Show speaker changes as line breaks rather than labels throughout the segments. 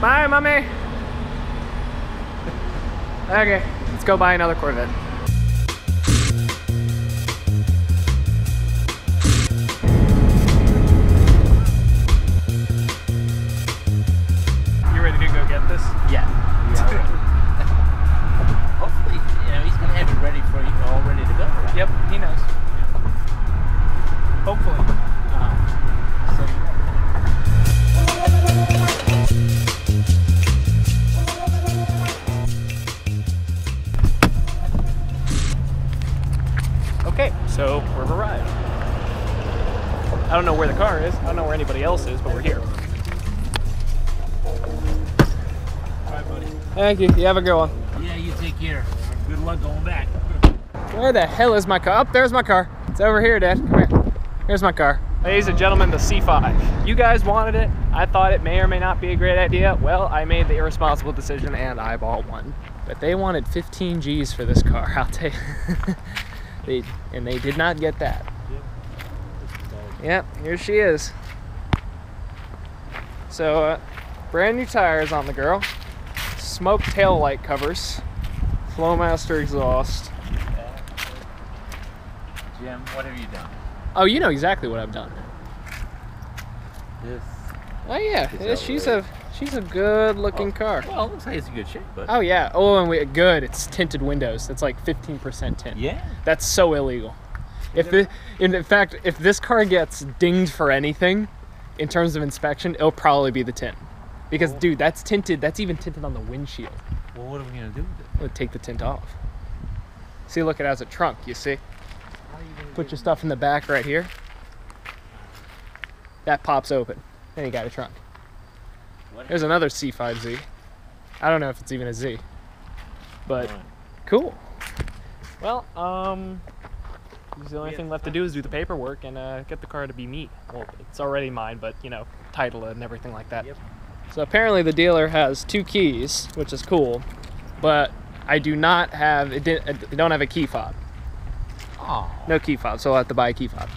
Bye, mommy. Okay, let's go buy another Corvette. You ready to go get this?
Yeah. Hopefully, you know, he's gonna have it ready for you, all ready to go. Right?
Yep, he knows. Hopefully. Okay, so we've arrived. I don't know where the car is. I don't know where anybody else is, but we're here. Bye, buddy. Thank you. You have a good one.
Yeah, you take care. Good luck going back.
Where the hell is my car? Oh, there's my car. It's over here, Dad. Come here. Here's my car. Ladies and gentlemen, the C5. You guys wanted it. I thought it may or may not be a great idea. Well, I made the irresponsible decision and I bought one. But they wanted 15 G's for this car, I'll tell you. They did not get that. Yep, here she is. So, brand new tires on the girl. Smoke tail light covers. Flowmaster exhaust.
Jim, what have you done?
Oh, you know exactly what I've done.
This.
Oh yeah, she's a good looking car.
Well, it looks like it's in good shape, but.
Oh yeah. Oh, and good. It's tinted windows. It's like 15% tint.
Yeah.
That's so illegal. In fact, if this car gets dinged for anything, in terms of inspection, it'll probably be the tint. Because dude, that's tinted. That's even tinted on the windshield.
Well, what are we gonna do with it?
We'll take the tint off. See, look, it has a trunk. You see? Put your stuff in the back right here. That pops open. Then you got a trunk. There's another C5 Z. I don't know if it's even a Z, but cool. Well, the only thing left to do is do the paperwork and get the car to be me. Well, it's already mine, but you know, title it and everything like that. Yep. So apparently the dealer has 2 keys, which is cool, but I do not have. I don't have a key fob.
Oh.
No key fob, so I'll have to buy a key fob.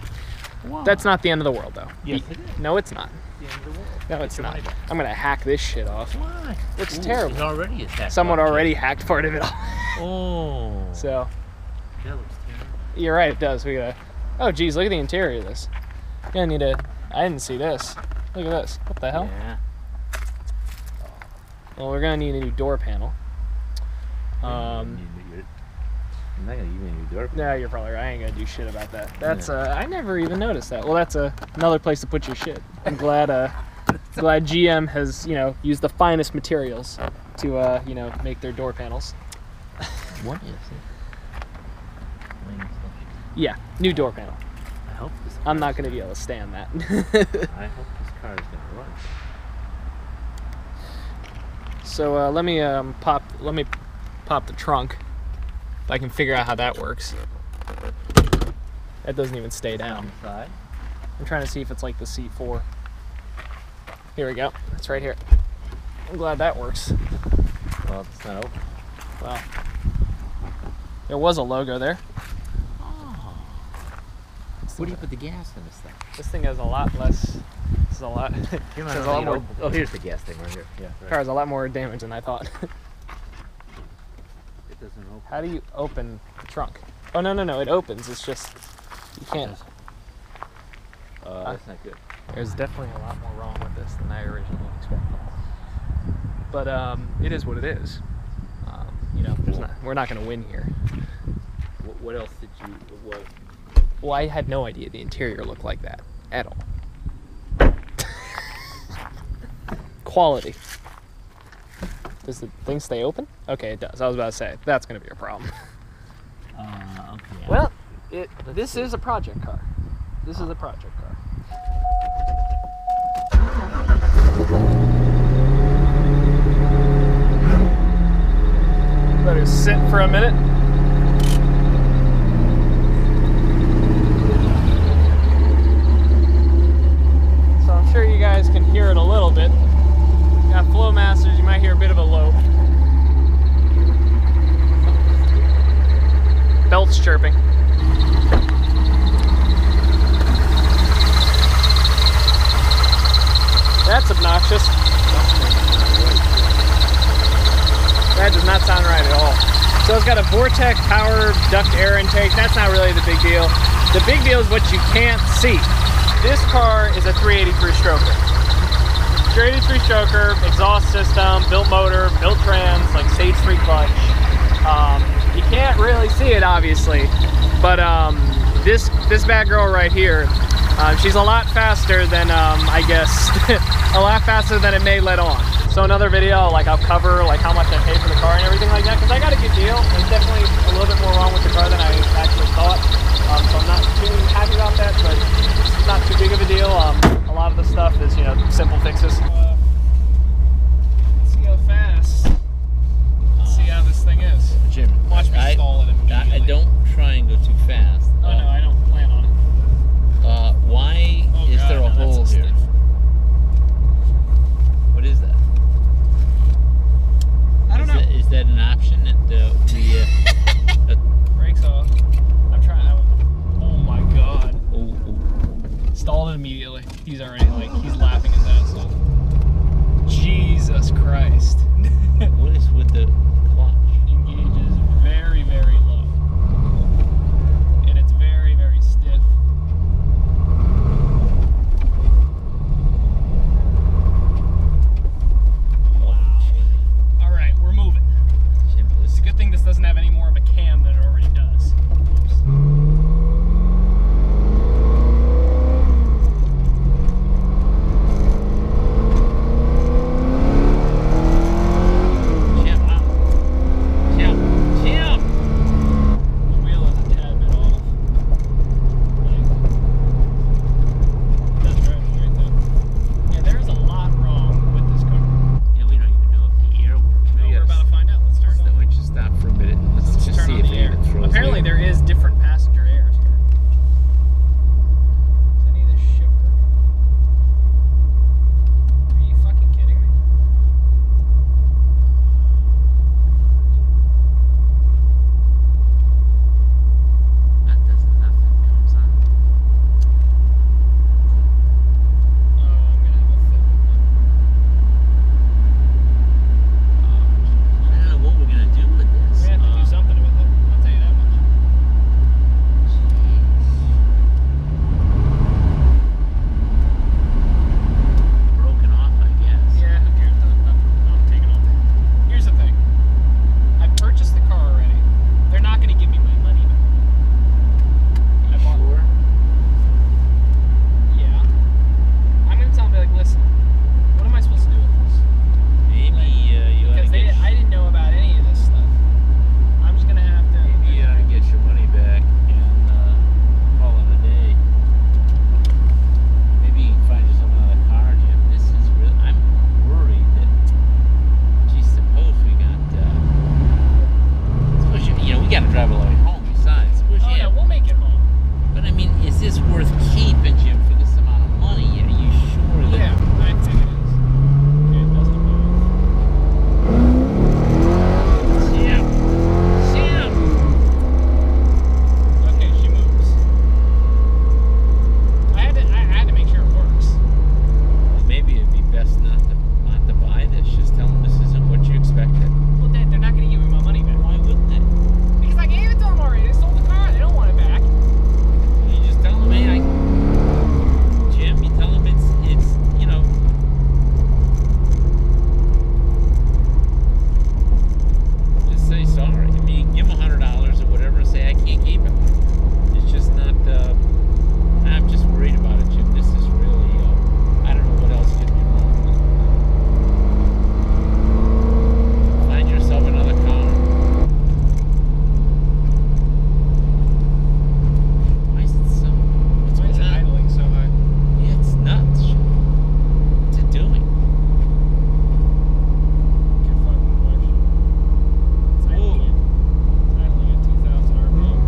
Wow. That's not the end of the world, though.
Yes, it is.
No, it's not.
The end of the world.
No, it's not. I'm gonna hack this shit off.
Why?
Looks terrible.
It already is hacked.
Someone already hacked part of it off.
Oh.
So.
That looks terrible.
You're right, it does. We gotta. Oh, geez, look at the interior of this. You're gonna need a. I didn't see this. Look at this. What the hell?
Yeah.
Well, we're gonna need a new door panel.
I'm not gonna give you a new door panel.
No, you're probably right. I ain't gonna do shit about that. That's I never even noticed that. Well, that's another place to put your shit. I'm glad glad GM has, you know, used the finest materials to you know, make their door panels.
What is it?
Yeah, new door panel.
I hope this.
I'm not gonna be able to stand that.
I hope this car is gonna run.
So let me pop the trunk. If I can figure out how that works. That doesn't even stay down. I'm trying to see if it's like the C4. Here we go. It's right here. I'm glad that works.
Well, it's not open.
Well, there was a logo there.
Oh. What do you put the gas in this thing?
This thing has a lot less. This is a lot. There's a lot more.
Oh, here's the gas thing right here. Yeah. Right.
Car has a lot more damage than I thought.
It doesn't open.
How do you open the trunk? Oh no, it opens. It's just you can't.
That's not good.
There's definitely a lot more wrong with this than I originally expected. But it is what it is. You know, we're not going to win here.
What else did you?
Well, I had no idea the interior looked like that at all. Quality. Does the thing stay open? Okay, it does. I was about to say that's going to be a problem.
Okay.
Well, this is a project car. This is a project car. Let her sit for a minute. So I'm sure you guys can hear it a little bit. Got Flowmasters, you might hear a bit of a low. Belts chirping. That's obnoxious. got a Vortec power duct air intake. That's not really the big deal. The big deal is what you can't see. This car is a 383 stroker. 383 stroker, exhaust system, built motor, built trans, like stage-free clutch. You can't really see it, obviously, but this bad girl right here, she's a lot faster than I guess a lot faster than it may let on. So another video, like I'll cover like how much I paid for the car and everything like that, because I got a good deal. There's definitely a little bit more wrong with the car than I actually thought, so I'm not too happy about that, but it's not too big of a deal. A lot of the stuff is, you know, simple fixes. Let's see how fast. Let's see how this thing is.
Jim,
Watch me stall it immediately.
I don't try and go too fast.
Oh no, I don't plan on it.
Why is there a hole here? What is that?
I don't know.
Is that an option that we...
Brakes off. I'm trying. Oh my god.
Oh.
Stalled it immediately. He's already like, he's laughing his ass off. Jesus Christ.
What is with the clutch?
Engages very, very low. And it's very, very stiff. Wow. Alright, we're moving.
Jimbo,
It's a good thing this doesn't have any more of a cam than it already does. Apparently there is different passenger airs here. Does any of this shit work? Are you fucking kidding me?
That does nothing. Comes on.
Oh, I'm gonna have a fit with
I don't know what we're gonna do with this.
it. We have to do something with it. I'll tell you that much.
Broken off, I guess.
Yeah, who cares? I'm taking off. Here's the thing. I purchased the car already. They're not going to give me my money back.
Are you sure?
Yeah. I'm going to tell them, be like, listen, what am I supposed to do with this?
Maybe you ought to
Because I didn't know about any of this stuff. I'm just going to have to...
Maybe you ought to get your money back and call it a day. Maybe you can find yourself another car, Jim. This is real. I'm worried that. Gee, suppose we got. Suppose you know we got to drive all the way home. Besides, suppose
Oh,
you
no,
have.
we'll make it home.
But I mean, is this worth keeping, Jim, for this amount of money? Are you sure that?
Yeah, I think it is. Okay, it doesn't move.
Jim. Jim.
Okay, she moves. I had to make sure it works.
Well, maybe it'd be best not to buy this. Just tell them this isn't what you expected.
Well, they're not going to give me my money back.
Why wouldn't they?
Because I gave it to them already. They sold the car. They don't want it back.
You just tell them, hey, Jim, you tell them it's you know. Just say sorry. I mean, give them $100 or whatever and say I can't keep it. It's just not, I'm just worried about it, Jim. This is really, I don't know what else could be wrong with it. Find yourself another car. Why is it so? What's
Why is it
going on?
idling so high?
Yeah, it's nuts. What's it doing?
Good fucking question. It's idling at 2,000 RPM.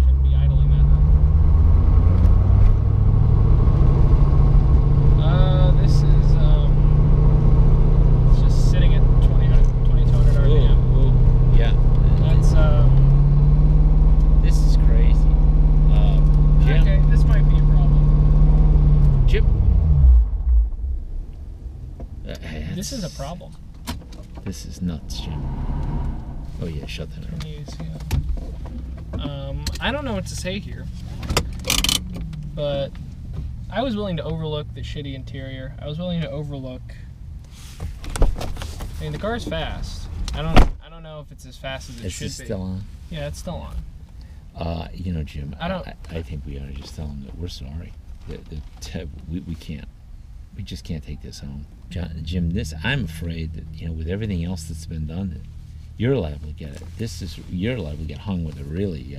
Shouldn't be idling that high. This is it's just sitting at 2,200 RPM.
Whoa. Yeah.
That's
This is crazy. Jim.
okay. This might be a problem.
Jim.
This is a problem.
This is nuts, Jim. Oh yeah, shut that off.
I don't know what to say here, but I was willing to overlook the shitty interior. I was willing to overlook. I mean, the car's fast. I don't know if it's as fast as it should be.
Is it still on?
Yeah, it's still on.
You know, Jim, I think we ought to just tell them that we're sorry. We can't. We just can't take this home. Jim, I'm afraid that, you know, with everything else that's been done, that you're liable to get it. You're liable to get hung with a really,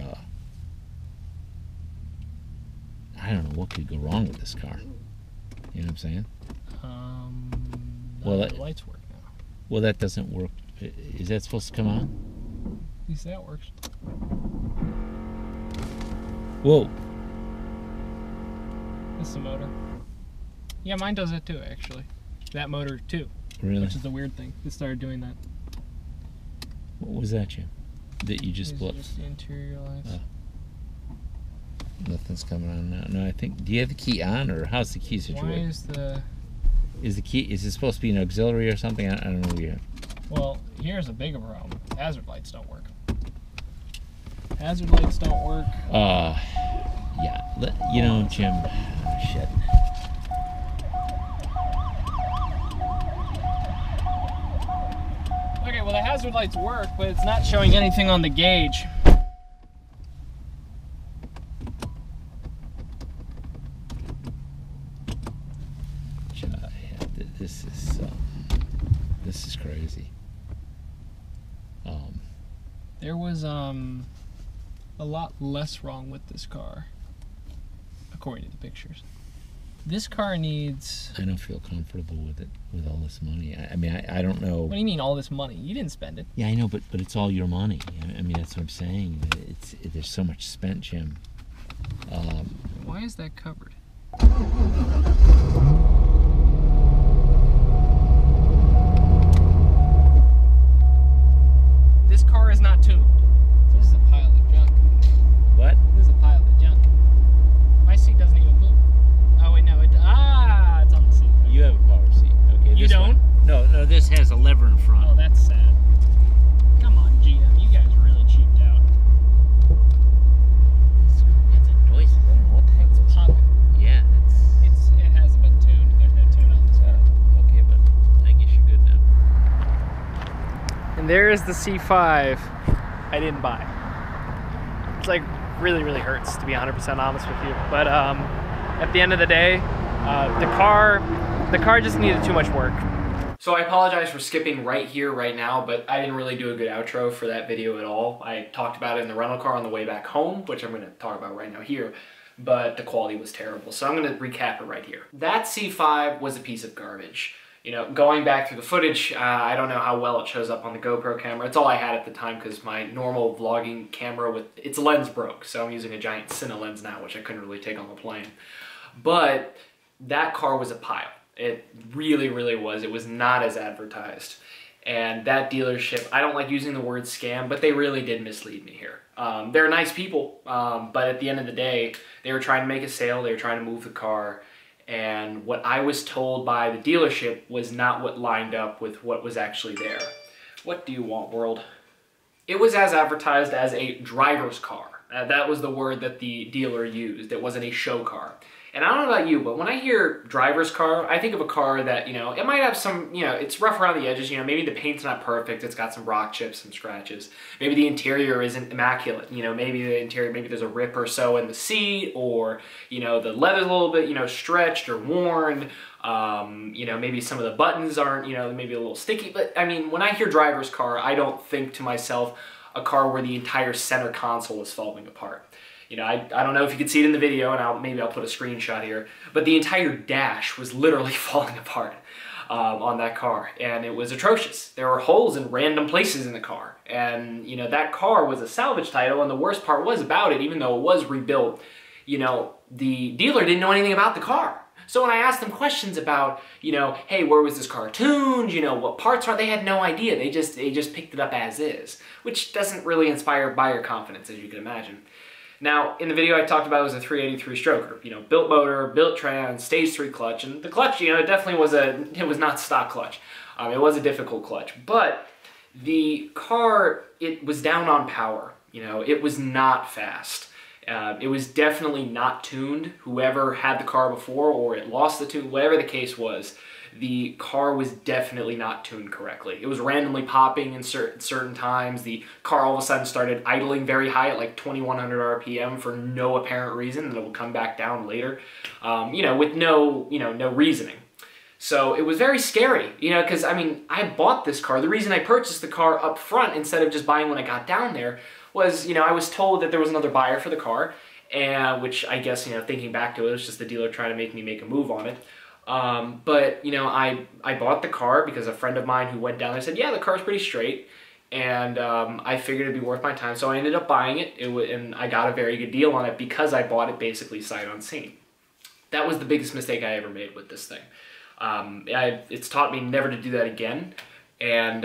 I don't know what could go wrong with this car. You know what I'm saying?
Well, the lights work now.
Well, that doesn't work. Is that supposed to come on?
At least that works.
Whoa.
That's the motor. Yeah, mine does it too, actually. That motor too.
Really?
Which is the weird thing. It started doing that.
What was that, Jim? That you just blew?
Just the interior lights.
Nothing's coming on now. No, I think. Do you have the key on, or how's the key situated?
Why is the?
Is the key? Is it supposed to be an auxiliary or something? I don't know yet.
Well, here's a bigger problem. Hazard lights don't work. Hazard lights don't work.
Yeah. You know, Jim. Shit.
Okay, well the hazard lights work, but it's not showing anything on the gauge.
This is crazy.
There was a lot less wrong with this car, according to the pictures. This car needs...
I don't feel comfortable with it, with all this money. I mean, I don't know...
What do you mean all this money? You didn't spend it.
Yeah, I know, but it's all your money. I mean, that's what I'm saying. There's so much spent, Jim.
Why is that covered? This car is not tuned. This is a pile of junk.
What?
This is a pile of junk. My seat doesn't even move. Oh wait, no, it's on the seat.
You have a power seat. Okay.
You don't?
One. No, this has a lever in front.
Oh, that's sad. Come on, GM, you guys really cheaped out.
It's a noise. I don't know what the heck
It's popping.
Yeah,
It hasn't been tuned. There's no tune on this car.
Okay, but I guess you're good now.
And there is the C5 I didn't buy. It's like really, really hurts, to be 100% honest with you. But at the end of the day, the car just needed too much work. So I apologize for skipping right here, right now, but I didn't really do a good outro for that video at all. I talked about it in the rental car on the way back home, which I'm gonna talk about right now here, but the quality was terrible. So I'm gonna recap it right here. That C5 was a piece of garbage. You know, going back through the footage, I don't know how well it shows up on the GoPro camera. It's all I had at the time because my normal vlogging camera with its lens broke. So I'm using a giant Cine lens now, which I couldn't really take on the plane. But that car was a pile. It really, really was. It was not as advertised. And that dealership, I don't like using the word scam, but they really did mislead me here. They're nice people, but at the end of the day, they were trying to make a sale. They were trying to move the car. And what I was told by the dealership was not what lined up with what was actually there. What do you want, world? It was as advertised as a driver's car. That was the word that the dealer used. It wasn't a show car. And I don't know about you, but when I hear driver's car, I think of a car that, you know, it might have some, you know, it's rough around the edges, you know, maybe the paint's not perfect, it's got some rock chips, some scratches. Maybe the interior isn't immaculate, you know, maybe the interior, maybe there's a rip or so in the seat, or, you know, the leather's a little bit, you know, stretched or worn. You know, maybe some of the buttons aren't, you know, maybe a little sticky. But, I mean, when I hear driver's car, I don't think to myself a car where the entire center console is falling apart. You know, I don't know if you can see it in the video, and maybe I'll put a screenshot here, but the entire dash was literally falling apart on that car, and it was atrocious. There were holes in random places in the car, and, you know, that car was a salvage title, and the worst part was about it, even though it was rebuilt, you know, the dealer didn't know anything about the car. So when I asked them questions about, you know, hey, where was this car tuned, you know, what parts are, they had no idea. They just picked it up as is, which doesn't really inspire buyer confidence, as you can imagine. Now, in the video I talked about it was a 383 stroker, you know, built motor, built trans, stage 3 clutch, and the clutch, you know, it definitely was it was not stock clutch. It was a difficult clutch, but the car, it was down on power, you know, it was not fast. It was definitely not tuned. Whoever had the car before, or it lost the tune, whatever the case was, the car was definitely not tuned correctly. It was randomly popping in certain times. The car all of a sudden started idling very high at like 2100 RPM for no apparent reason, and it will come back down later, you know, with no reasoning. So it was very scary, you know, because I mean, I bought this car. The reason I purchased the car up front instead of just buying when I got down there was, you know, I was told that there was another buyer for the car, and which I guess, you know, thinking back to it, it was just the dealer trying to make me make a move on it. But, you know, I bought the car because a friend of mine who went down there said, yeah, the car's pretty straight, and I figured it'd be worth my time, so I ended up buying it, and I got a very good deal on it because I bought it basically sight unseen. That was the biggest mistake I ever made with this thing. It's taught me never to do that again. And,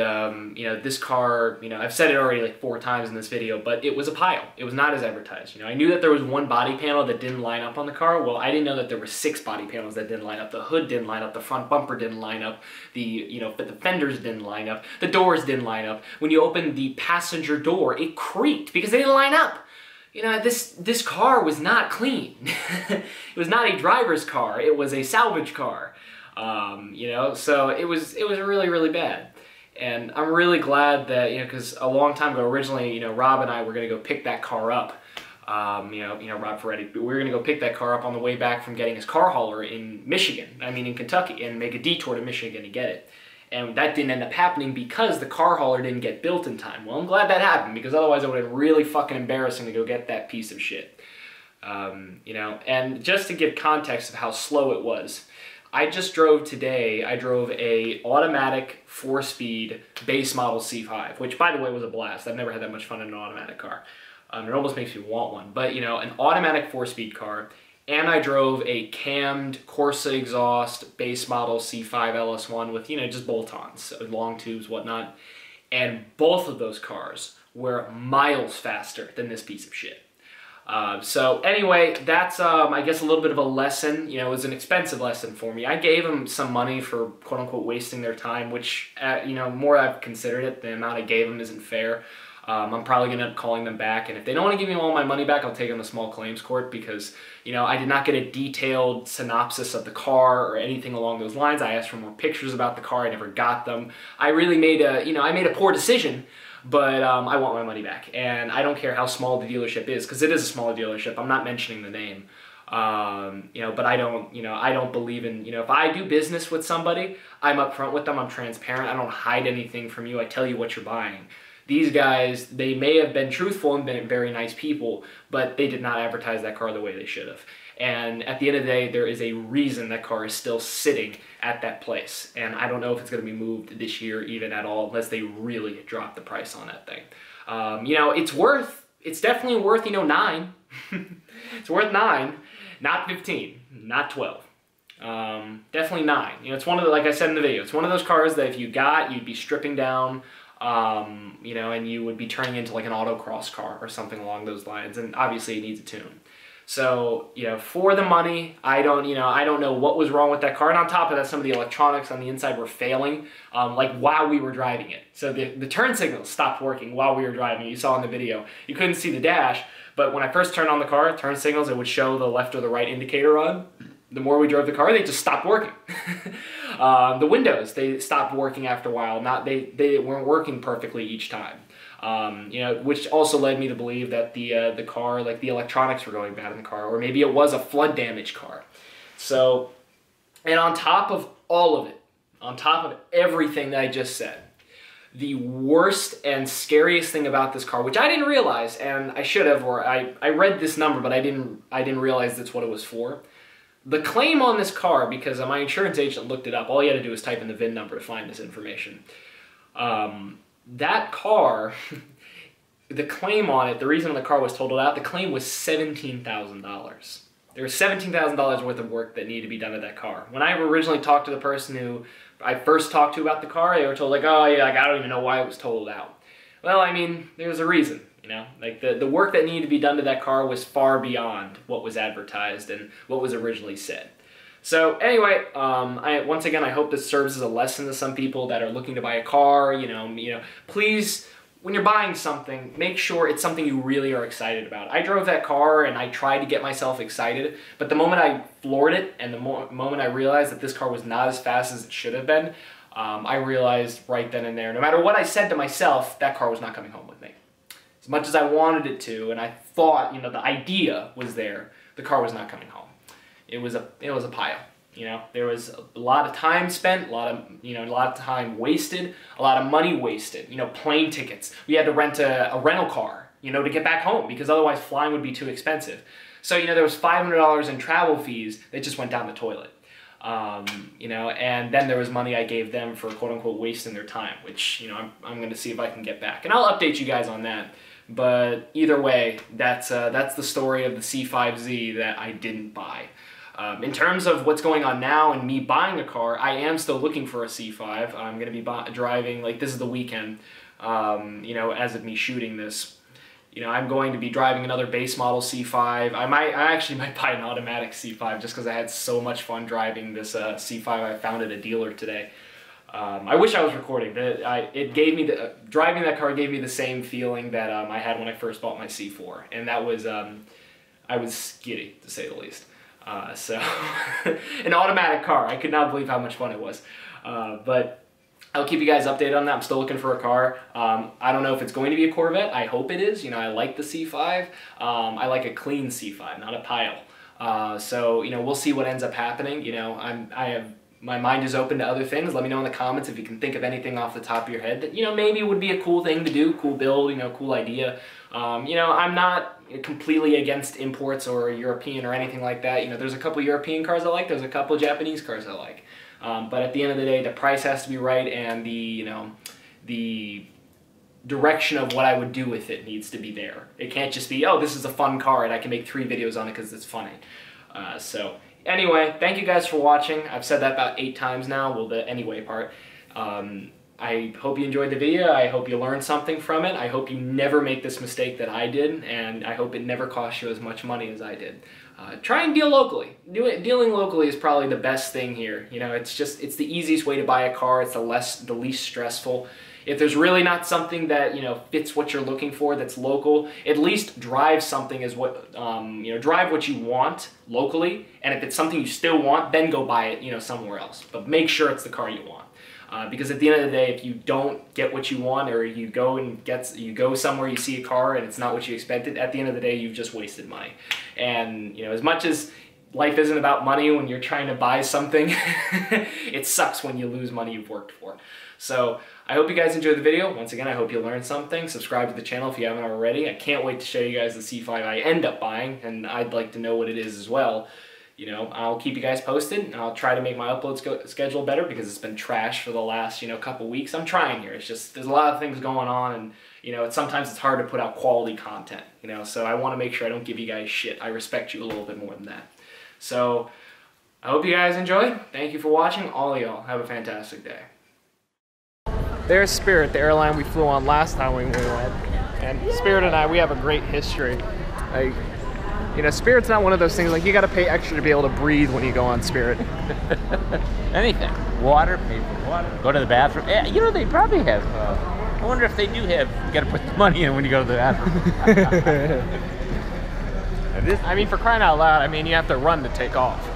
you know, this car, you know, I've said it already like 4 times in this video, but it was a pile. It was not as advertised. You know, I knew that there was 1 body panel that didn't line up on the car. Well, I didn't know that there were 6 body panels that didn't line up. The hood didn't line up. The front bumper didn't line up. The fenders didn't line up. The doors didn't line up. When you opened the passenger door, it creaked because they didn't line up. You know, this car was not clean. It was not a driver's car. It was a salvage car. You know, so it was really, really bad. And I'm really glad that, you know, because a long time ago, originally, you know, Rob and I were going to go pick that car up. You know, Rob Ferretti, we were going to go pick that car up on the way back from getting his car hauler in in Kentucky, and make a detour to Michigan to get it. And that didn't end up happening because the car hauler didn't get built in time. Well, I'm glad that happened, because otherwise it would have been really fucking embarrassing to go get that piece of shit. You know, and just to give context of how slow it was, I just drove today, I drove a automatic 4-speed base model C5, which by the way was a blast. I've never had that much fun in an automatic car. It almost makes me want one. But, you know, an automatic 4-speed car, and I drove a cammed Corsa exhaust base model C5 LS1 with, you know, just bolt-ons, long tubes, whatnot. And both of those cars were miles faster than this piece of shit. So anyway, that's, I guess, a little bit of a lesson. You know, it was an expensive lesson for me. I gave them some money for, quote-unquote, wasting their time, which, you know, more I've considered it, the amount I gave them isn't fair. I'm probably going to end up calling them back, and if they don't want to give me all my money back, I'll take them to small claims court, because, you know, I did not get a detailed synopsis of the car or anything along those lines. I asked for more pictures about the car. I never got them. I really made a, you know, I made a poor decision. But I want my money back, and I don't care how small the dealership is, because it is a small dealership. I'm not mentioning the name, you know. But I don't, you know, I don't believe in, you know, if I do business with somebody, I'm upfront with them. I'm transparent. I don't hide anything from you. I tell you what you're buying. These guys, they may have been truthful and been very nice people, but they did not advertise that car the way they should have. And at the end of the day, there is a reason that car is still sitting at that place. And I don't know if it's going to be moved this year even at all, unless they really drop the price on that thing. You know, it's definitely worth, you know, 9. It's worth 9, not 15, not 12. Definitely 9. You know, it's one of the, like I said in the video, it's one of those cars that if you got, you'd be stripping down, you know, and you would be turning into like an autocross car or something along those lines. And obviously it needs a tune. So, you know, for the money, I don't know what was wrong with that car. And on top of that, some of the electronics on the inside were failing, like while we were driving it. So the turn signals stopped working while we were driving. You saw in the video. You couldn't see the dash, but when I first turned on the car, turn signals, it would show the left or the right indicator on. The more we drove the car, they just stopped working. The windows, they stopped working after a while. They weren't working perfectly each time. You know, which also led me to believe that the car, like the electronics were going bad in the car, or maybe it was a flood damaged car. So, and on top of all of it, on top of everything that I just said, the worst and scariest thing about this car, which I didn't realize, and I should have, or I read this number, but I didn't realize that's what it was for. The claim on this car, because my insurance agent looked it up, all you had to do was type in the VIN number to find this information. That car, the claim on it, the reason the car was totaled out, the claim was $17,000. There was $17,000 worth of work that needed to be done to that car. When I originally talked to the person who I first talked to about the car, they were told like, oh yeah, like, I don't even know why it was totaled out. Well, I mean, there's a reason. You know, like the work that needed to be done to that car was far beyond what was advertised and what was originally said. So anyway, once again, I hope this serves as a lesson to some people that are looking to buy a car. You know, please, when you're buying something, make sure it's something you really are excited about. I drove that car and I tried to get myself excited, but the moment I floored it and the moment I realized that this car was not as fast as it should have been, I realized right then and there, no matter what I said to myself, that car was not coming home with me. As much as I wanted it to, and I thought, you know, the idea was there, the car was not coming home. It was a pile. You know, there was a lot of time spent, a lot of time wasted, a lot of money wasted. You know, plane tickets. We had to rent a rental car, you know, to get back home because otherwise flying would be too expensive. So, you know, there was $500 in travel fees that just went down the toilet. You know, and then there was money I gave them for quote unquote wasting their time, which, you know, I'm going to see if I can get back. And I'll update you guys on that. But either way, that's the story of the C5Z that I didn't buy. In terms of what's going on now and me buying a car, I am still looking for a C5. I'm going to be driving, like this is the weekend, you know, as of me shooting this. You know, I'm going to be driving another base model C5. I actually might buy an automatic C5 just because I had so much fun driving this C5 I found at a dealer today. I wish I was recording. It gave me driving that car gave me the same feeling that I had when I first bought my C4, and that was I was giddy to say the least. So an automatic car, I could not believe how much fun it was. But I'll keep you guys updated on that. I'm still looking for a car. I don't know if it's going to be a Corvette. I hope it is. You know, I like the C5. I like a clean C5, not a pile. So, you know, we'll see what ends up happening. You know, my mind is open to other things. Let me know in the comments if you can think of anything off the top of your head that, you know, maybe would be a cool thing to do, cool build, you know, cool idea. You know, I'm not completely against imports or European or anything like that. You know, there's a couple European cars I like, there's a couple Japanese cars I like. But at the end of the day, the price has to be right, and the direction of what I would do with it needs to be there. It can't just be, oh, this is a fun car and I can make 3 videos on it because it's funny. So anyway, thank you guys for watching. I've said that about 8 times now, well, the anyway part. I hope you enjoyed the video. I hope you learned something from it. I hope you never make this mistake that I did, and I hope it never costs you as much money as I did. Try and deal locally. Dealing locally is probably the best thing here. You know, it's the easiest way to buy a car. It's the least stressful. If there's really not something that, you know, fits what you're looking for that's local, at least drive something as what, you know, drive what you want locally, and if it's something you still want, then go buy it, you know, somewhere else. But make sure it's the car you want. Because at the end of the day, if you don't get what you want, or you go somewhere, you see a car and it's not what you expected, at the end of the day, you've just wasted money. And, you know, as much as life isn't about money when you're trying to buy something, it sucks when you lose money you've worked for. So I hope you guys enjoyed the video. Once again, I hope you learned something. Subscribe to the channel if you haven't already. I can't wait to show you guys the C5 I end up buying, and I'd like to know what it is as well. You know, I'll keep you guys posted, and I'll try to make my upload schedule better because it's been trash for the last, you know, couple weeks. I'm trying here. It's just, there's a lot of things going on, and, you know, sometimes it's hard to put out quality content, you know, so I want to make sure I don't give you guys shit. I respect you a little bit more than that. So, I hope you guys enjoyed. Thank you for watching. All of y'all, have a fantastic day. There's Spirit, the airline we flew on last time we went. And Spirit and I, we have a great history. Like, you know, Spirit's not one of those things, like, you gotta pay extra to be able to breathe when you go on Spirit.
Anything. Water, pay for water, go to the bathroom. You know, they probably have, I wonder if they do have, you gotta put the money in when you go to the bathroom.
I mean, for crying out loud, I mean, you have to run to take off.